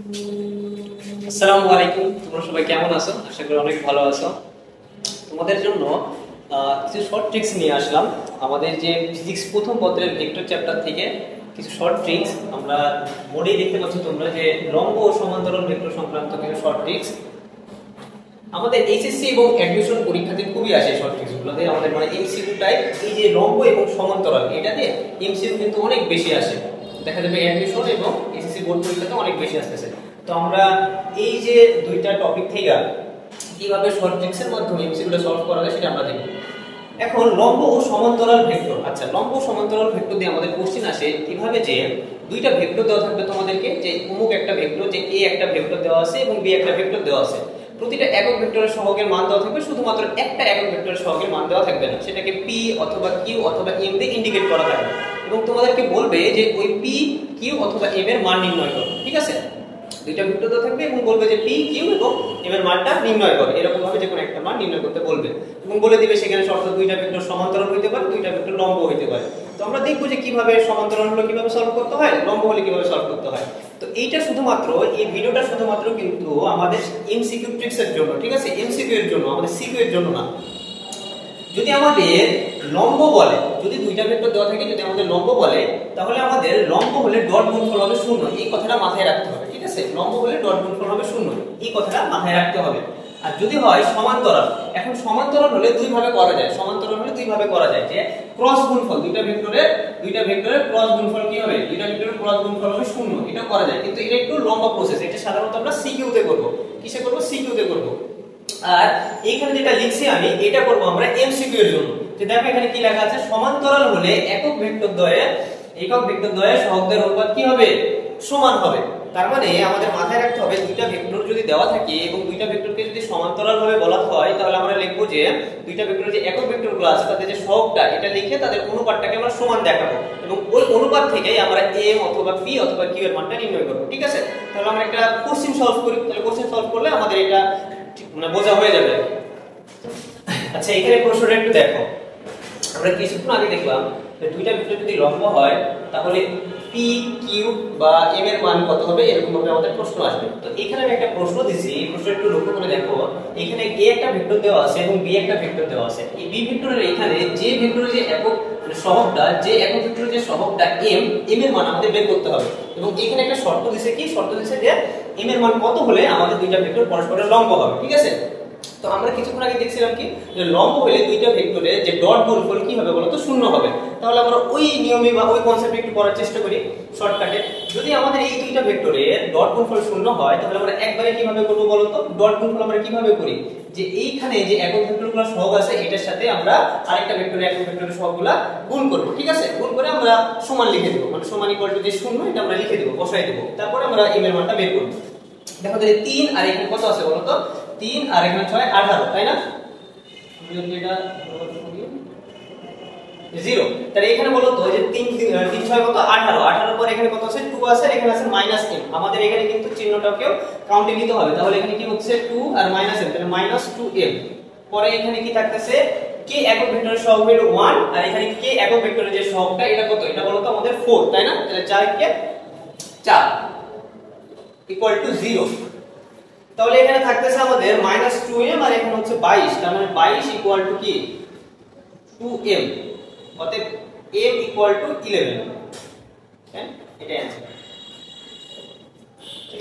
আসসালামু আলাইকুম, তোমরা সবাই কেমন আছো? আশা করি অনেক ভালো আছো। তোমাদের জন্য কিছু শর্ট ট্রিক্স নিয়ে আসলাম। আমাদের যে ফিজিক্স প্রথম পত্রের ভেক্টর চ্যাপ্টার থেকে কিছু শর্ট ট্রিক্স আমরা বোর্ডেই দেখতে পাচ্ছ তোমরা, যে লম্ব ও সমান্তরাল ভেক্টর সংক্রান্ত কিছু শর্ট ট্রিক্স আমাদের এইচএসসি এবং অ্যাডমিশন পরীক্ষাতে খুবই আসে। শর্ট ট্রিক্সগুলোতে আমাদের মানে এমসিকিউ টাইপ, এই যে লম্ব এবং সমান্তরাল এটাতে এমসিকিউ কিন্তু অনেক বেশি আসে, দেখা যাবে অ্যাডমিশন এবং এইচএসসি বোর্ড পরীক্ষাতে অনেক বেশি আসতেছে। তো আমরা এই যে দুইটা টপিক থেকে কিভাবে শর্ট ট্রিক্সের মাধ্যমে এমসিকিউটা সলভ করা যায় সেটা আমরা দেখব। এখন লম্ব ও সমান্তরাল ভেক্টর, আচ্ছা লম্ব ও সমান্তরাল ভেক্টর দিয়ে আমাদের কোশ্চেন আসে কিভাবে, যে দুইটা ভেক্টর দেওয়া থাকবে তোমাদেরকে, যে অমুক একটা ভেক্টর, যে এ একটা ভেক্টর দেওয়া আছে এবং বি একটা ভেক্টর দেওয়া আছে। প্রতিটা একক ভেক্টরের সহগের মান দেওয়া থাকবে, শুধুমাত্র একটা একক ভেক্টরের সহগের মান দেওয়া থাকবে না, সেটাকে পি অথবা কিউ অথবা এম দিয়ে ইন্ডিকেট করা থাকবে এবং তোমাদেরকে বলবে যে ওই পি কিউ অথবা এম এর মান নির্ণয় করো। ঠিক আছে, দুইটা ভেক্টর দেওয়া থাকবে এবং বলবে যে পি কিউ এবং এম এর মানটা নির্ণয় করো, এরকম ভাবে যে কোনো একটা মান নির্ণয় করতে বলবে এবং বলে দিবে সেখানে শর্ত দুইটা ভেক্টর সমান্তরাল হইতে পারে, দুইটা ভেক্টর লম্ব হইতে পারে। তো আমরা দেখবো যে কিভাবে সমান্তরাল হলে কিভাবে সলভ করতে হয়, লম্ব হলে কিভাবে সলভ করতে হয়। তো এইটা শুধুমাত্র, এই ভিডিওটা শুধুমাত্র কিন্তু আমাদের এমসিকিউ ট্রিক্স এর জন্য, ঠিক আছে, এমসিকিউ এর জন্য, আমাদের সিকিউ এর জন্য না। যদি আমাদের লম্ব বলে, যদি দুইটা ভেক্টর দেওয়া থাকে, যদি আমাদের লম্ব বলে, তাহলে আমাদের লম্ব হলে ডট গুণফল হবে 0, এই কথাটা মাথায় রাখতে হবে। ঠিক আছে, লম্ব হলে ডট গুণফল হবে 0, এই কথাটা মাথায় রাখতে হবে। আর যদি হয় সমান্তরাল, এখন সমান্তরাল হলে দুই ভাবে করা যায়, সমান্তরাল হলে দুই ভাবে করা যায়, যে ক্রস গুণফল, দুইটা ভেক্টরের ক্রস গুণফল কি হবে, দুইটা ভেক্টরের ক্রস গুণফল হবে 0, এটা করা যায়, কিন্তু এটা একটু লম্বা প্রসেস। এটা সাধারণত আমরা সিকিউ তে করব। কিসে করব? সিকিউ তে করব। আর এখানে যেটা লিখছি আমি, এটা করব আমরা এমসিকিউ এর জন্য। যে দেখো এখানে কি লেখা আছে, সমান্তরাল হলে একক ভেক্টর দ্বয়ের সহগদের অনুপাত কি হবে? সমান হবে। তার মানে আমাদের মাথায় রাখতে হবে, দুইটা ভেক্টর যদি দেওয়া থাকে এবং দুইটা ভেক্টরকে যদি সমান্তরাল ভাবে বলা হয়, তাহলে আমরা লিখব যে দুইটা ভেক্টরের যে একক ভেক্টরগুলো আছে তাদের যে সহগটা, এটা লিখে তাদের অনুপাতটাকে আমরা সমান দেখাবো এবং ওই অনুপাত থেকেই আমরা এম অথবা পি অথবা কিউ এর মানটা নির্ণয় করব। ঠিক আছে, তাহলে আমরা একটা কোশ্চেন সলভ করি। তাহলে কোশ্চেন সলভ করলে আমাদের এটা মানে বোঝা হয়ে যাবে। আচ্ছা, এখানে প্রশ্নটা একটু দেখো। আমরা কিছুক্ষণ আগে দেখলাম যে দুইটা ভেক্টর যদি লম্ব হয়, তাহলে পি কিউ বা এম এর মান কত হবে, এরকম ভাবে আমাদের প্রশ্ন আসবে। তো এখানে আমি একটা প্রশ্ন দিছি, এই প্রশ্নটা একটু লক্ষ্য করে দেখো। এখানে এ একটা ভেক্টর দেওয়া আছে এবং বি একটা ভেক্টর দেওয়া আছে। এই বি ভেক্টরের এখানে যে ভেক্টরের যে একক সহগটা, যে একক ভেক্টরের যে সহগটা এম এর মান আমাদের বের করতে হবে এবং এখানে একটা শর্ত দিছে, কি শর্ত দিছে, যে এম এর মান কত হলে আমাদের দুইটা ভেক্টর পরস্পরের লম্ব হবে। ঠিক আছে, তো আমরা কিছুক্ষণ আগে দেখছিলাম কি, যে লম্ব হলে দুইটা ভেক্টরের যে ডট গুণফল কি হবে বলতো? 0 হবে। তাহলে আমরা ওই নিয়মে বা ওই কনসেপ্টে একটু পড়ার চেষ্টা করি শর্টকাটে। যদি আমাদের এই দুইটা ভেক্টরের ডট গুণফল 0 হয়, তাহলে আমরা একবারে কিভাবে করব বলতো? ডট গুণফল আমরা কিভাবে করি, যে এইখানে যে একক ভেক্টরগুলো সহগ আছে এটার সাথে আমরা আরেকটা ভেক্টরের একক ভেক্টরের সহগগুলো গুণ করব। ঠিক আছে, গুণ করে আমরা সমান লিখে দেব, মানে সমান ইকুয়াল টু যে 0 এটা আমরা লিখে দেব, বসাই দেব। তারপরে আমরা এম এর মানটা বের করব। দেখো তাহলে 3 আর এখানে কত আছে বলতো? 3 আর এখানে 6 18, তাই না? আমি যদি এটা 0, তাহলে এখানে বলো তো যে 3 3 6 কত? 18, 18 পর এখানে কত আছে? 2 আছে, আর এখানে আছে -m। আমাদের এখানে কিন্তু চিহ্নটাকেও কাউন্টে নিতে হবে। তাহলে এখানে কি হচ্ছে 2 আর -m, তাহলে -2m। পরে এখানে কি থাকতেছে? k একক ভেক্টরের সহগ হলো 1, আর এখানে k একক ভেক্টরের যে সহগটা এটা কত? এটা বলো তো আমাদের 4, তাই না? তাহলে 4 কে 4 ইকুয়াল টু 0। তাহলে এখানে থাকতেছে আমাদের -2m আর এখানে হচ্ছে 22, তার মানে 22 ইকুয়াল টু কি? 2m। অতএব m ইকুয়াল টু 11। হ্যাঁ, এটাই आंसर।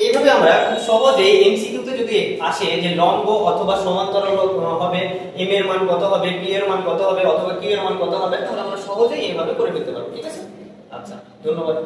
এইভাবে আমরা খুব সহজে এমসিকিউ তে যদি আসে যে লম্ব অথবা সমান্তরাল হবে, m এর মান কত হবে, p এর মান কত হবে অথবা q এর মান কত হবে, তাহলে আমরা সহজেই এইভাবে করে ফেলতে পারবো। ঠিক আছে, আচ্ছা ধন্যবাদ।